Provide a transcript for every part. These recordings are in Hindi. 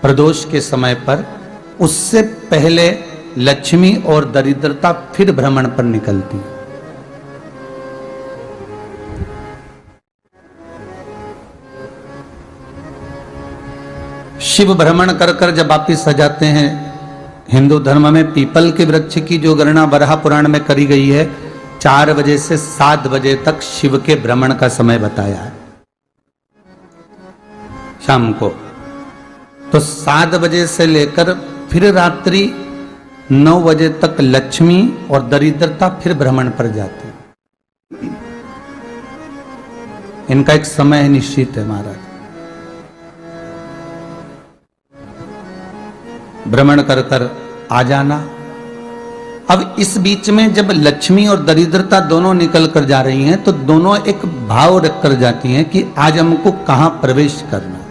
प्रदोष के समय पर, उससे पहले लक्ष्मी और दरिद्रता फिर भ्रमण पर निकलती है। शिव भ्रमण कर कर जब वापिस आ जाते हैं, हिंदू धर्म में पीपल के वृक्ष की जो गणना वराह पुराण में करी गई है, 4 बजे से 7 बजे तक शिव के भ्रमण का समय बताया है शाम को। तो 7 बजे से लेकर फिर रात्रि 9 बजे तक लक्ष्मी और दरिद्रता फिर भ्रमण पर जाती है। इनका एक समय निश्चित है महाराज, भ्रमण कर कर आ जाना। अब इस बीच में जब लक्ष्मी और दरिद्रता दोनों निकल कर जा रही हैं, तो दोनों एक भाव रख कर जाती हैं कि आज हमको कहां प्रवेश करना है।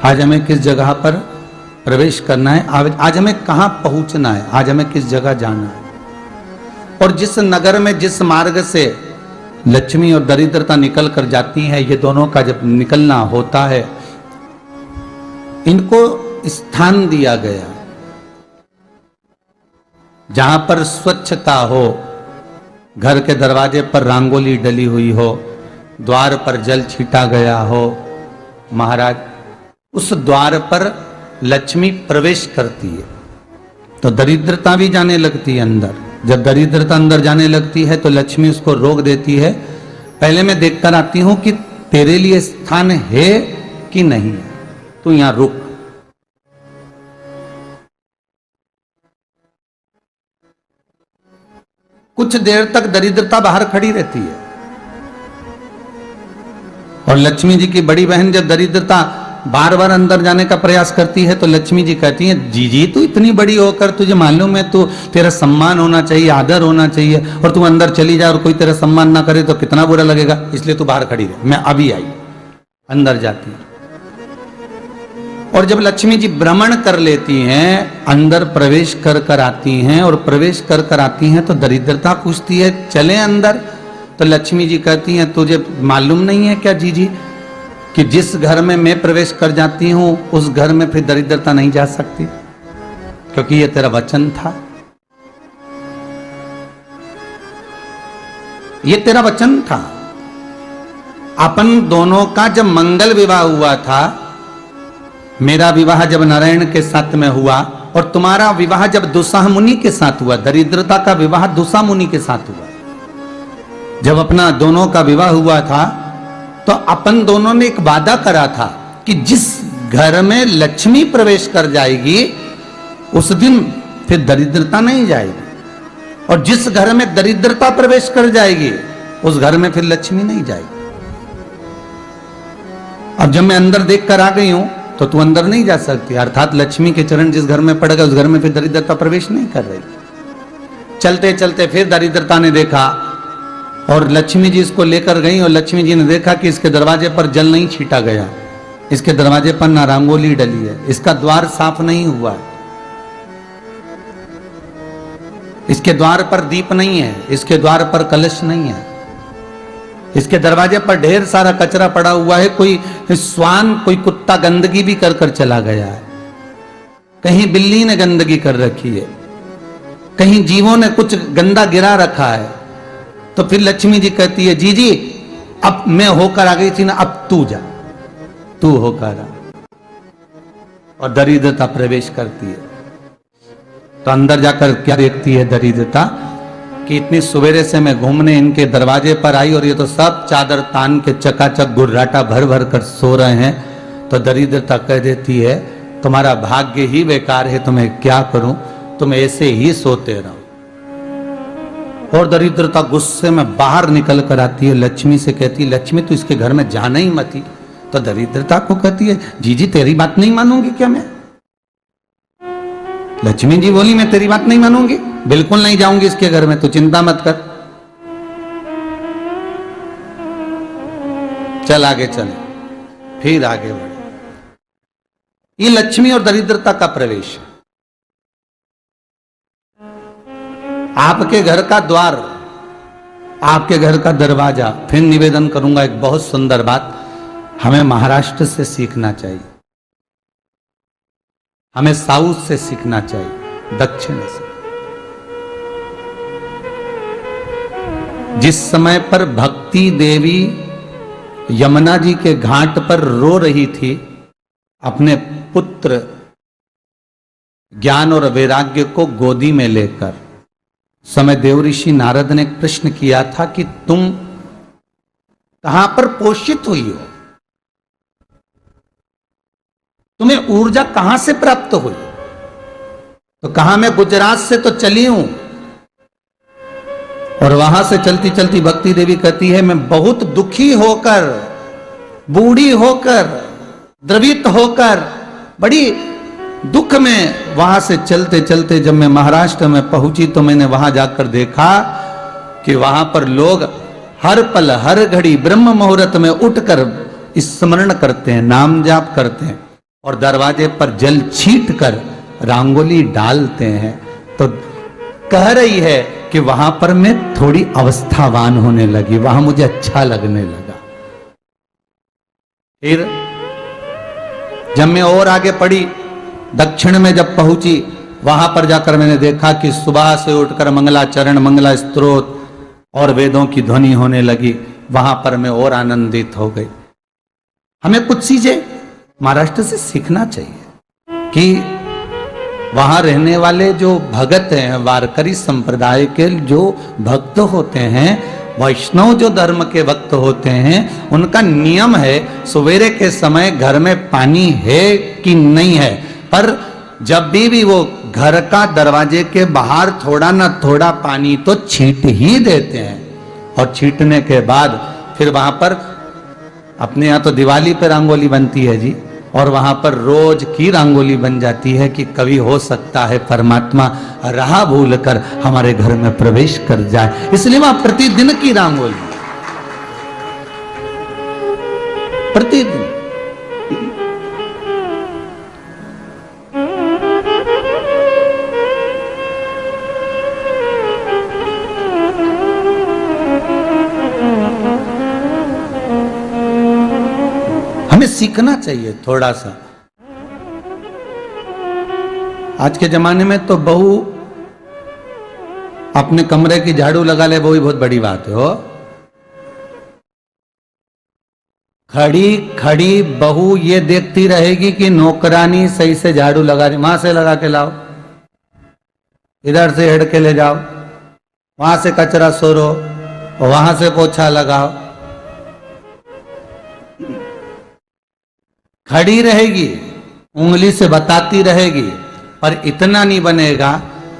आज हमें किस जगह पर प्रवेश करना है, आज हमें कहां पहुंचना है, आज हमें किस जगह जाना है। और जिस नगर में जिस मार्ग से लक्ष्मी और दरिद्रता निकल कर जाती हैं, ये दोनों का जब निकलना होता है, इनको स्थान दिया गया जहां पर स्वच्छता हो, घर के दरवाजे पर रंगोली डली हुई हो, द्वार पर जल छीटा गया हो। महाराज, उस द्वार पर लक्ष्मी प्रवेश करती है तो दरिद्रता भी जाने लगती है अंदर। जब दरिद्रता अंदर जाने लगती है तो लक्ष्मी उसको रोक देती है, पहले मैं देखकर आती हूं कि तेरे लिए स्थान है कि नहीं, तू यहां रुक। कुछ देर तक दरिद्रता बाहर खड़ी रहती है और लक्ष्मी जी की बड़ी बहन जब दरिद्रता बार बार अंदर जाने का प्रयास करती है तो लक्ष्मी जी कहती हैं, जी तू इतनी बड़ी होकर तुझे मालूम है तू तेरा सम्मान होना चाहिए, आदर होना चाहिए, और तू अंदर चली जाए और कोई तेरा सम्मान ना करे तो कितना बुरा लगेगा, इसलिए तू बाहर खड़ी रहे, मैं अभी आई। अंदर जाती है और जब लक्ष्मी जी भ्रमण कर लेती हैं, अंदर प्रवेश कर कर आती हैं, और प्रवेश कर कर आती हैं तो दरिद्रता पूछती है चले अंदर। तो लक्ष्मी जी कहती हैं, तुझे मालूम नहीं है क्या जी कि जिस घर में मैं प्रवेश कर जाती हूं उस घर में फिर दरिद्रता नहीं जा सकती, क्योंकि ये तेरा वचन था, ये तेरा वचन था। अपन दोनों का जब मंगल विवाह हुआ था, मेरा विवाह जब नारायण के साथ में हुआ और तुम्हारा विवाह जब दुसाह मुनि के साथ हुआ, दरिद्रता का विवाह दुसा मुनि के साथ हुआ। जब अपना दोनों का विवाह हुआ था तो अपन दोनों ने एक वादा करा था कि जिस घर में लक्ष्मी प्रवेश कर जाएगी उस दिन फिर दरिद्रता नहीं जाएगी, और जिस घर में दरिद्रता प्रवेश कर जाएगी उस घर में फिर लक्ष्मी नहीं जाएगी। अब जब मैं अंदर देख कर आ गई हूं तो तू अंदर नहीं जा सकती, अर्थात लक्ष्मी के चरण जिस घर में पड़ गए उस घर में फिर दरिद्रता प्रवेश नहीं कर रही। चलते चलते फिर दरिद्रता ने देखा और लक्ष्मी जी इसको लेकर गई, और लक्ष्मी जी ने देखा कि इसके दरवाजे पर जल नहीं छीटा गया, इसके दरवाजे पर ना रंगोली डली है, इसका द्वार साफ नहीं हुआ है, इसके द्वार पर दीप नहीं है, इसके द्वार पर कलश नहीं है, इसके दरवाजे पर ढेर सारा कचरा पड़ा हुआ है, कोई श्वान कोई कुत्ता गंदगी भी कर कर चला गया है, कहीं बिल्ली ने गंदगी कर रखी है, कहीं जीवों ने कुछ गंदा गिरा रखा है। तो फिर लक्ष्मी जी कहती है, जी अब मैं होकर आ गई थी ना, अब तू जा, तू होकर आ। और दरिद्रता प्रवेश करती है। तो अंदर जाकर क्या देखती है दरिद्रता कि इतनी सवेरे से मैं घूमने इनके दरवाजे पर आई और ये तो सब चादर तान के चकाचक गुर्राटा भर भर कर सो रहे हैं। तो दरिद्रता कह देती है, तुम्हारा भाग्य ही बेकार है, तुम्हें क्या करूं, तुम ऐसे ही सोते रहो। और दरिद्रता गुस्से में बाहर निकल कर आती है, लक्ष्मी से कहती है, लक्ष्मी तू इसके घर में जाना ही मत ही। तो दरिद्रता को कहती है, जी तेरी बात नहीं मानूंगी क्या मैं? लक्ष्मी जी बोली, मैं तेरी बात नहीं मानूंगी, बिल्कुल नहीं जाऊंगी इसके घर में, तू चिंता मत कर, चल आगे चले। फिर आगे बढ़े। ये लक्ष्मी और दरिद्रता का प्रवेश है। आपके घर का द्वार आपके घर का दरवाजा। फिर निवेदन करूंगा एक बहुत सुंदर बात, हमें महाराष्ट्र से सीखना चाहिए, हमें साउथ से सीखना चाहिए, दक्षिण से। जिस समय पर भक्ति देवी यमुना जी के घाट पर रो रही थी अपने पुत्र ज्ञान और वैराग्य को गोदी में लेकर, समय देवऋषि नारद ने प्रश्न किया था कि तुम कहां पर पोषित हुई हो, तुम्हें ऊर्जा कहां से प्राप्त हुई? तो कहा मैं गुजरात से तो चली हूं। और वहां से चलती चलती भक्ति देवी कहती है मैं बहुत दुखी होकर, बूढ़ी होकर, द्रवित होकर, बड़ी दुख में वहां से चलते चलते जब मैं महाराष्ट्र में पहुंची तो मैंने वहां जाकर देखा कि वहां पर लोग हर पल हर घड़ी ब्रह्म मुहूर्त में उठकर स्मरण करते हैं, नाम जाप करते हैं और दरवाजे पर जल छीट कर रंगोली डालते हैं। तो कह रही है कि वहां पर मैं थोड़ी अवस्थावान होने लगी, वहां मुझे अच्छा लगने लगा। फिर जब मैं और आगे पढ़ी, दक्षिण में जब पहुंची, वहां पर जाकर मैंने देखा कि सुबह से उठकर मंगलाचरण, मंगला स्तोत्र और वेदों की ध्वनि होने लगी। वहां पर मैं और आनंदित हो गई। हमें कुछ चीजें महाराष्ट्र से सीखना चाहिए कि वहां रहने वाले जो भगत हैं, वारकरी संप्रदाय के जो भक्त होते हैं, वैष्णव जो धर्म के भक्त होते हैं, उनका नियम है सवेरे के समय घर में पानी है कि नहीं है, पर जब भी वो घर का दरवाजे के बाहर थोड़ा ना थोड़ा पानी तो छींट ही देते हैं। और छींटने के बाद फिर वहां पर अपने यहाँ तो दिवाली पे रंगोली बनती है जी, और वहां पर रोज की रंगोली बन जाती है कि कभी हो सकता है परमात्मा राह भूल कर हमारे घर में प्रवेश कर जाए, इसलिए वहां प्रतिदिन की रंगोली, प्रतिदिन। हमें सीखना चाहिए थोड़ा सा। आज के जमाने में तो बहू अपने कमरे की झाड़ू लगा ले, वो ही बहुत बड़ी बात है। हो खड़ी खड़ी बहू ये देखती रहेगी कि नौकरानी सही से झाड़ू लगा रही, वहां से लगा के लाओ, इधर से हेड के ले जाओ, वहां से कचरा सोरो, वहां से पोछा लगाओ। खड़ी रहेगी, उंगली से बताती रहेगी, पर इतना नहीं बनेगा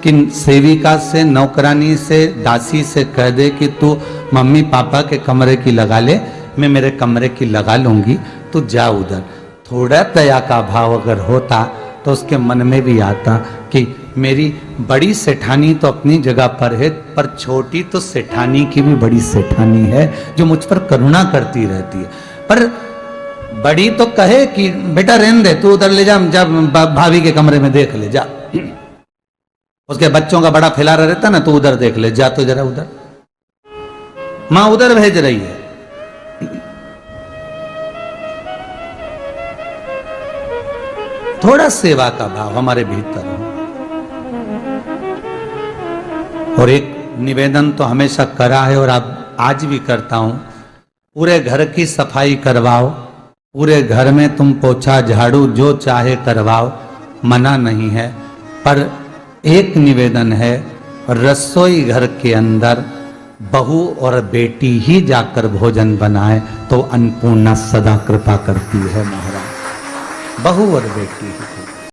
कि सेविका से, नौकरानी से, दासी से कह दे कि तू मम्मी पापा के कमरे की लगा ले, मैं मेरे कमरे की लगा लूंगी, तू जा उधर। थोड़ा दया का भाव अगर होता तो उसके मन में भी आता कि मेरी बड़ी सेठानी तो अपनी जगह पर है, पर छोटी तो सेठानी की भी बड़ी सेठानी है जो मुझ पर करुणा करती रहती है। पर बड़ी तो कहे कि बेटा रहने दे, तू उधर ले जा, जब भाभी के कमरे में देख ले जा, उसके बच्चों का बड़ा फैलारा रहता ना, तू उधर देख ले जा, तो जरा उधर, मां उधर भेज रही है। थोड़ा सेवा का भाव हमारे भीतर हो। और एक निवेदन तो हमेशा करा है और अब आज भी करता हूं, पूरे घर की सफाई करवाओ, पूरे घर में तुम पोछा झाड़ू जो चाहे करवाओ, मना नहीं है। पर एक निवेदन है, रसोई घर के अंदर बहू और बेटी ही जाकर भोजन बनाए तो अन्नपूर्णा सदा कृपा करती है महाराज। बहू और बेटी ही।